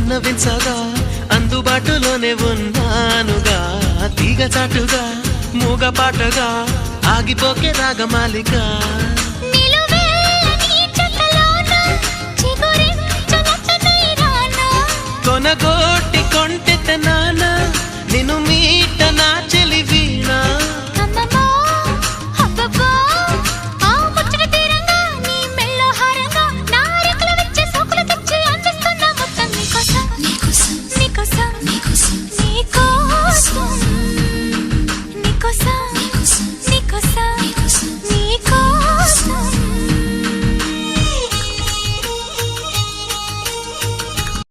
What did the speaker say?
విన్నవించగా అందుబాటులోనే ఉన్నానుగా తీగ చాటుగా మూగపాటగా ఆగిపోకే రాగమాలిక కొనగోటి కొంటె నానా